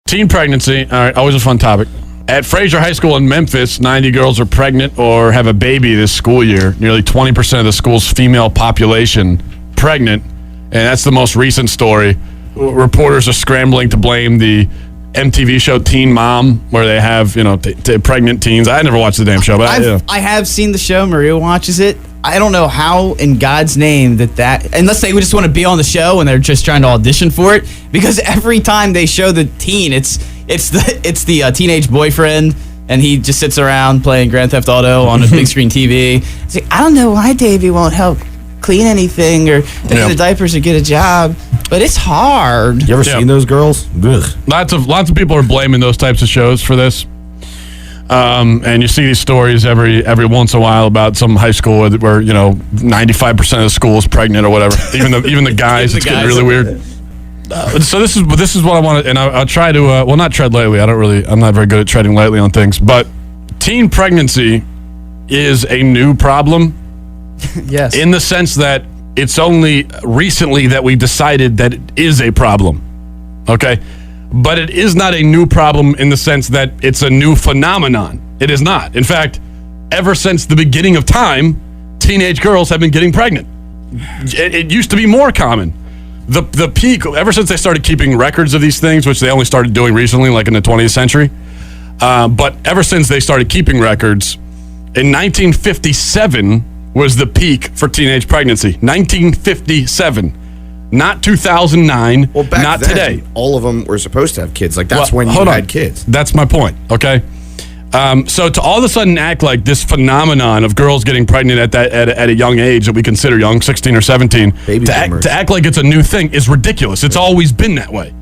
Teen pregnancy, all right, always a fun topic. At Fraser High School in Memphis, 90 girls are pregnant or have a baby this school year. Nearly 20% of the school's female population pregnant, and that's the most recent story. Reporters are scrambling to blame the MTV show Teen Mom, where they have, pregnant teens. I never watched the damn show, but I have seen the show. Maria watches it. I don't know how in God's name that unless they just want to be on the show and they're just trying to audition for it, because every time they show the teen, it's the teenage boyfriend, and he just sits around playing Grand Theft Auto on a big screen TV. It's like, I don't know why Davey won't help clean anything or pick the diapers or get a job, but it's hard. You ever seen those girls? Ugh. Lots of people are blaming those types of shows for this. And you see these stories every once in a while about some high school where 95% of the school is pregnant or whatever. Even the guys, it's getting really weird. So this is what I want to, and I'll try to not tread lightly. I'm not very good at treading lightly on things. But teen pregnancy is a new problem. Yes. In the sense that it's only recently that we decided that it is a problem. Okay. But it is not a new problem in the sense that it's a new phenomenon. It is not. In fact, ever since the beginning of time, teenage girls have been getting pregnant. It used to be more common. The peak, ever since they started keeping records of these things, which they only started doing recently, like in the 20th century, but ever since they started keeping records, in 1957 was the peak for teenage pregnancy. 1957. Not 2009, well, back not then, today. All of them were supposed to have kids. Like, that's when you had kids. That's my point, okay? So to all of a sudden act like this phenomenon of girls getting pregnant at a young age that we consider young, 16 or 17, to act like it's a new thing is ridiculous. It's always been that way.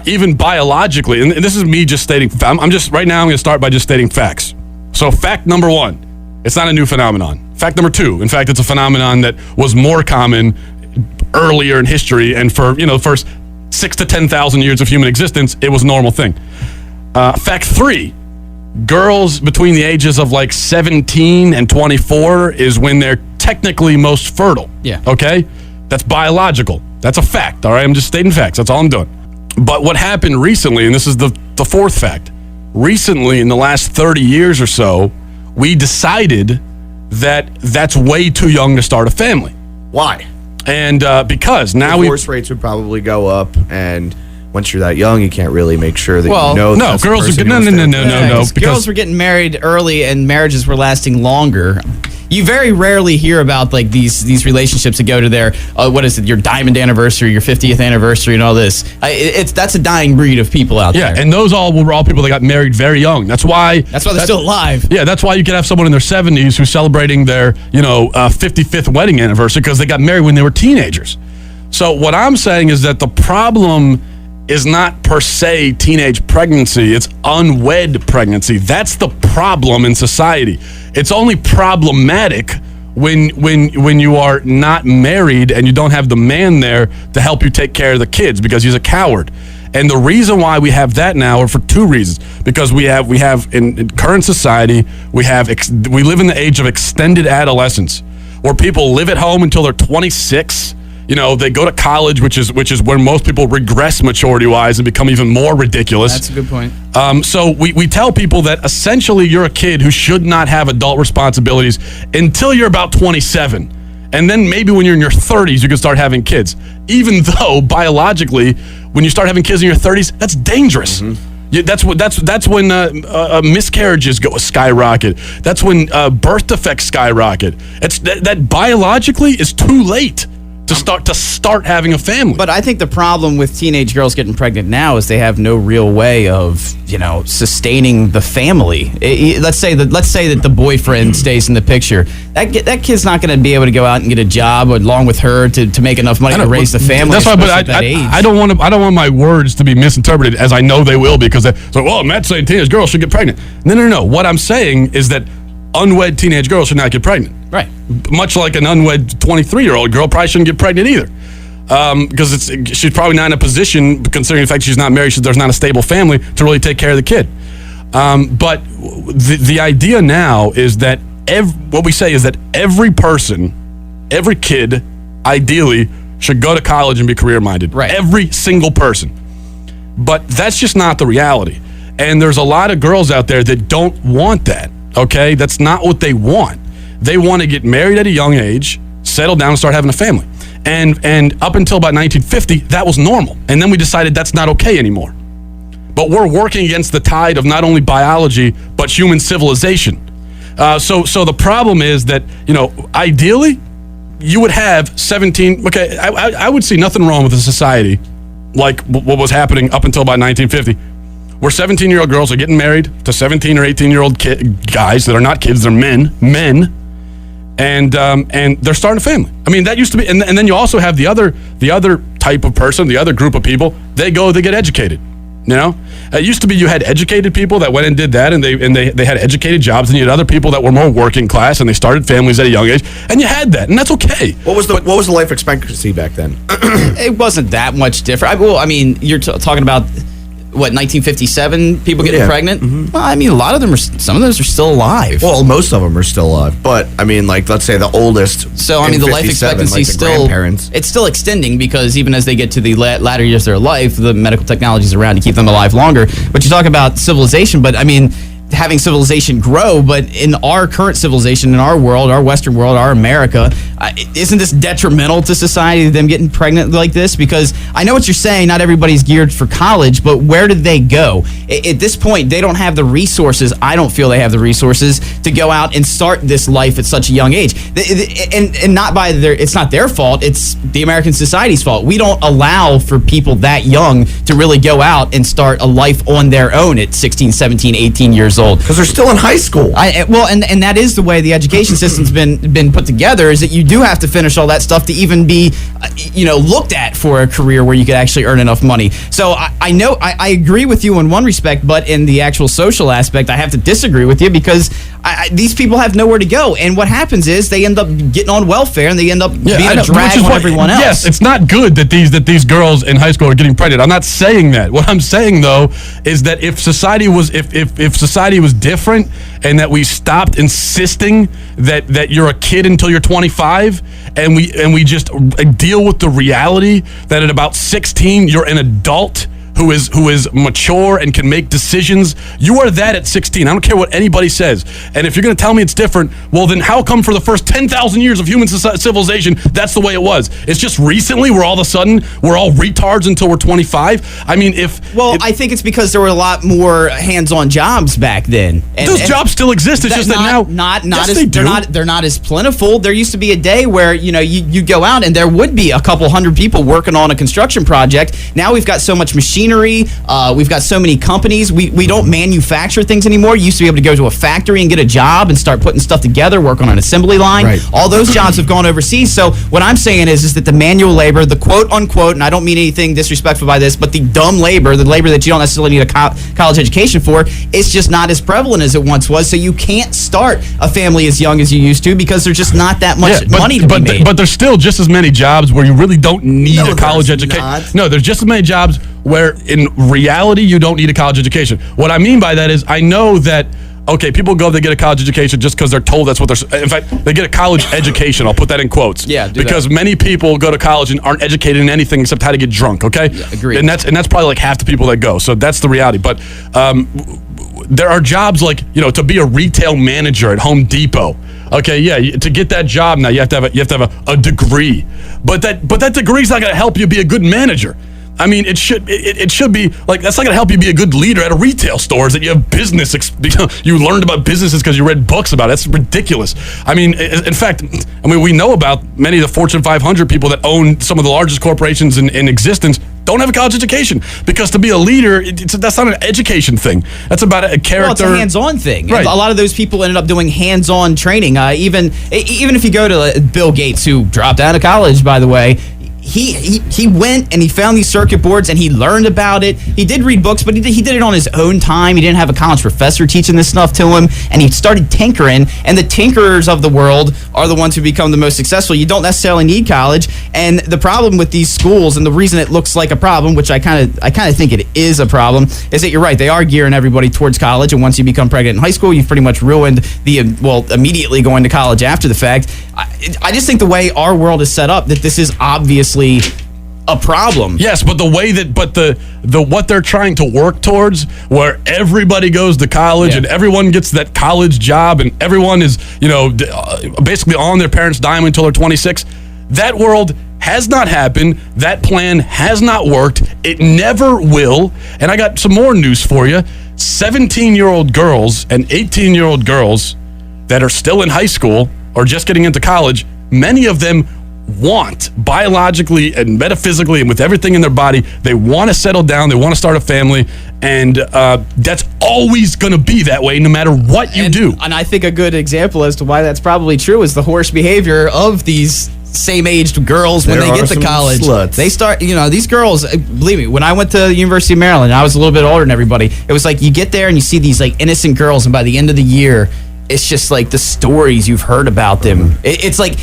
Even biologically, and this is me just stating, right now I'm going to start by just stating facts. So fact number one, it's not a new phenomenon. Fact number two, in fact, it's a phenomenon that was more common earlier in history, and for the first 6,000 to 10,000 years of human existence, it was a normal thing. Fact three, girls between the ages of like 17 and 24 is when they're technically most fertile. Yeah. Okay? That's biological. That's a fact, all right? I'm just stating facts. That's all I'm doing. But what happened recently, and this is the fourth fact, recently in the last 30 years or so, we decided that that's way too young to start a family. Why? And because now divorce rates would probably go up, and once you're that young, you can't really make sure that no, girls are no. Because girls were getting married early, and marriages were lasting longer. You very rarely hear about like these relationships that go to their your diamond anniversary, your 50th anniversary, and all this. That's a dying breed of people out there. Yeah, and those were all people that got married very young. That's why they're still alive. Yeah, that's why you can have someone in their 70s who's celebrating their 55th wedding anniversary because they got married when they were teenagers. So what I'm saying is that the problem is not per se teenage pregnancy, it's unwed pregnancy. That's the problem in society. It's only problematic when you are not married and you don't have the man there to help you take care of the kids because he's a coward. And the reason why we have that now are for two reasons. Because we have in current society, we live in the age of extended adolescence where people live at home until they're 26. They go to college, which is where most people regress maturity-wise and become even more ridiculous. That's a good point. So we tell people that essentially you're a kid who should not have adult responsibilities until you're about 27. And then maybe when you're in your 30s, you can start having kids. Even though, biologically, when you start having kids in your 30s, that's dangerous. Mm-hmm. That's when miscarriages skyrocket. That's when birth defects skyrocket. That biologically is too late to start having a family. But I think the problem with teenage girls getting pregnant now is they have no real way of, sustaining the family. Let's say that the boyfriend stays in the picture. That kid's not going to be able to go out and get a job along with her to make enough money to raise the family. That's why, but I don't want my words to be misinterpreted, as I know they will, because Matt's saying teenage girls should get pregnant. No. What I'm saying is that unwed teenage girls should not get pregnant. Right. Much like an unwed 23-year-old girl probably shouldn't get pregnant either. Because she's probably not in a position, considering the fact she's not married, there's not a stable family, to really take care of the kid. But the idea now is that what we say is that every kid, ideally, should go to college and be career-minded. Right. Every single person. But that's just not the reality. And there's a lot of girls out there that don't want that, okay? That's not what they want. They want to get married at a young age, settle down, and start having a family. And up until about 1950, that was normal. And then we decided that's not okay anymore. But we're working against the tide of not only biology, but human civilization. So the problem is that, ideally, you would have 17, okay, I would see nothing wrong with a society like what was happening up until about 1950, where 17-year-old girls are getting married to 17 or 18-year-old guys that are not kids, they're men, and they're starting a family. I mean, that used to be, and then you also have the other type of person, the other group of people, they get educated. It used to be you had educated people that went and did that, and they had educated jobs, and you had other people that were more working class, and they started families at a young age, and you had that, and that's okay. What was the life expectancy back then? It wasn't that much different. You're talking about what, 1957? People getting pregnant? Mm-hmm. Well, a lot of them some of those are still alive. Well, most of them are still alive, but let's say the oldest. So the life expectancy it's still extending, because even as they get to the latter years of their life, the medical technology is around to keep them alive longer. But you talk about civilization, but having civilization grow, but in our current civilization, in our world, our Western world, our America, isn't this detrimental to society, them getting pregnant like this? Because I know what you're saying, not everybody's geared for college, but where did they go? At this point, they don't have the resources. I don't feel they have the resources to go out and start this life at such a young age. And not by it's not their fault, it's the American society's fault. We don't allow for people that young to really go out and start a life on their own at 16, 17, 18 years old. Because they're still in high school. And that is the way the education system's been put together, is that you do have to finish all that stuff to even be, looked at for a career where you could actually earn enough money. So I agree with you in one respect, but in the actual social aspect, I have to disagree with you, because these people have nowhere to go. And what happens is they end up getting on welfare, and they end up being a drag on everyone else. Yes, it's not good that these girls in high school are getting pregnant. I'm not saying that. What I'm saying, though, is that if society was different, and that we stopped insisting that you're a kid until you're 25, and we just deal with the reality that at about 16 you're an adult who is mature and can make decisions. You are that at 16. I don't care what anybody says. And if you're going to tell me it's different, well, then how come for the first 10,000 years of human civilization, that's the way it was? It's just recently we're all retards until we're 25. I think it's because there were a lot more hands-on jobs back then. Those jobs still exist. It's just that now they're not as plentiful. There used to be a day where you go out and there would be a couple hundred people working on a construction project. Now we've got so much machinery. We've got so many companies. We don't manufacture things anymore. You used to be able to go to a factory and get a job and start putting stuff together, work on an assembly line. Right. All those jobs have gone overseas. So what I'm saying is that the manual labor, the quote unquote, and I don't mean anything disrespectful by this, but the dumb labor, the labor that you don't necessarily need a college education for, it's just not as prevalent as it once was. So you can't start a family as young as you used to, because there's just not that much money to be made. But there's still just as many jobs where you really don't need a college education. No, there's just as many jobs where in reality you don't need a college education. What I mean by that is, I know that, okay, people they get a college education just because they're told that's what they're, in fact, they get a college education, I'll put that in quotes. Yeah, because many people go to college and aren't educated in anything except how to get drunk, okay? Yeah, agreed. And that's probably like half the people that go, so that's the reality. But there are jobs like, to be a retail manager at Home Depot. Okay, yeah, to get that job now you have to have a degree. But that degree's not going to help you be a good manager. It should be like, that's not going to help you be a good leader at a retail store, is that you have business, you learned about businesses because you read books about it. That's ridiculous. In fact, we know about many of the Fortune 500 people that own some of the largest corporations in existence don't have a college education, because to be a leader, that's not an education thing. That's about a character. Well, it's a hands-on thing. Right. A lot of those people ended up doing hands-on training. Even if you go to Bill Gates, who dropped out of college, by the way, he went and he found these circuit boards and he learned about it. He did read books, but he did it on his own time. He didn't have a college professor teaching this stuff to him, and he started tinkering. And the tinkerers of the world are the ones who become the most successful. You don't necessarily need college. And the problem with these schools, and the reason it looks like a problem, which I kind of think it is a problem, is that you're right. They are gearing everybody towards college, and once you become pregnant in high school, you've pretty much ruined immediately going to college after the fact. I just think the way our world is set up, that this is obviously a problem. Yes, but the way that, the what they're trying to work towards, where everybody goes to college and everyone gets that college job and everyone is, basically on their parents' dime until they're 26. That world has not happened. That plan has not worked. It never will. And I got some more news for you. 17-year-old girls and 18-year-old girls that are still in high school or just getting into college, many of them want, biologically and metaphysically and with everything in their body, they want to settle down, they want to start a family, and that's always going to be that way no matter what you do. And I think a good example as to why that's probably true is the horse behavior of these same-aged girls when they get to college. Sluts. They start, these girls, believe me, when I went to the University of Maryland, I was a little bit older than everybody. It was like you get there and you see these like innocent girls, and by the end of the year, it's just like the stories you've heard about them. It's like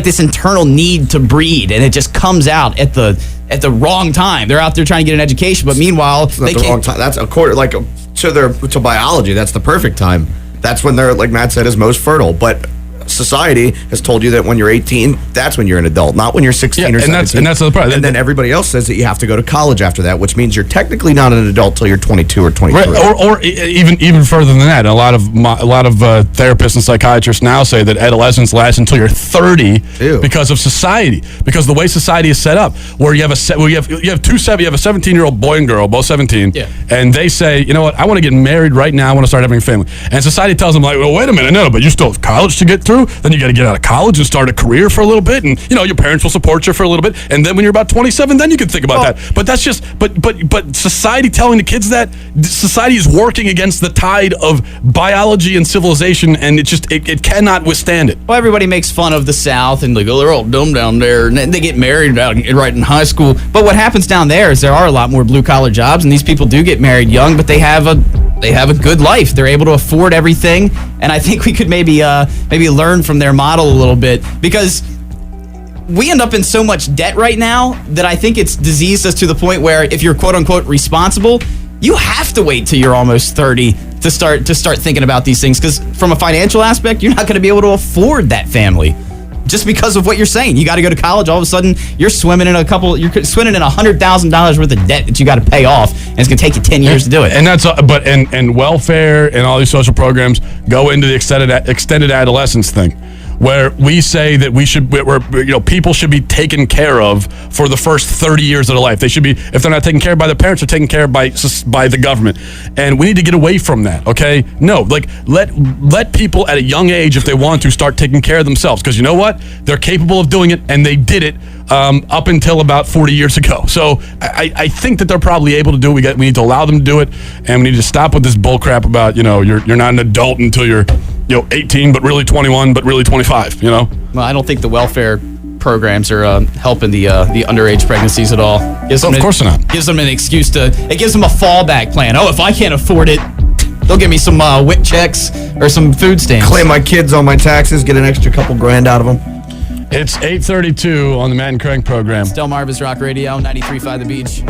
this internal need to breed, and it just comes out at the wrong time. They're out there trying to get an education, but meanwhile, they can't. Wrong time. That's to biology. That's the perfect time. That's when they're, like Matt said, is most fertile. But society has told you that when you're 18, that's when you're an adult, not when you're 16 or 17. And that's the problem. And then everybody else says that you have to go to college after that, which means you're technically not an adult till you're 22 or 23. Right. Or even further than that. A lot of therapists and psychiatrists now say that adolescence lasts until you're 30 because of society, because the way society is set up, where you have a 17-year-old boy and girl, both 17, and they say, you know what, I want to get married right now, I want to start having a family, and society tells them like, well, wait a minute, no, but you still have college to get through. Then you got to get out of college and start a career for a little bit, and your parents will support you for a little bit, and then when you're about 27, then you can think about that. But that's just but society telling the kids that society is working against the tide of biology and civilization, and it cannot withstand it. Well, everybody makes fun of the South and like, oh, they're all dumb down there, and they get married right in high school. But what happens down there is there are a lot more blue collar jobs, and these people do get married young, but they have a good life. They're able to afford everything, and I think we could maybe learn from their model a little bit, because we end up in so much debt right now that I think it's diseased us to the point where if you're quote unquote responsible, you have to wait till you're almost 30 to start thinking about these things, because from a financial aspect, you're not going to be able to afford that family. Just because of what you're saying, you got to go to college. All of a sudden, you're swimming in $100,000 worth of debt that you got to pay off, and it's going to take you 10 years to do it. And that's and welfare and all these social programs go into the extended adolescence thing, where we say that people should be taken care of for the first 30 years of their life. They should be, if they're not taken care of by their parents, they're taken care of by the government. And we need to get away from that, okay? No, like let people at a young age, if they want to, start taking care of themselves, because you know what? They're capable of doing it, and they did it up until about 40 years ago. So I think that they're probably able to do it. We need to allow them to do it, and we need to stop with this bull crap about, you're not an adult until you're 18, but really 21, but really 25, Well, I don't think the welfare programs are helping the underage pregnancies at all. Of course not. Gives them an excuse it gives them a fallback plan. Oh, if I can't afford it, they'll give me some WIC checks or some food stamps. Claim my kids on my taxes, get an extra couple grand out of them. It's 8:32 on the MattandCrank program. It's Delmarva's Rock Radio, 93.5 The Beach.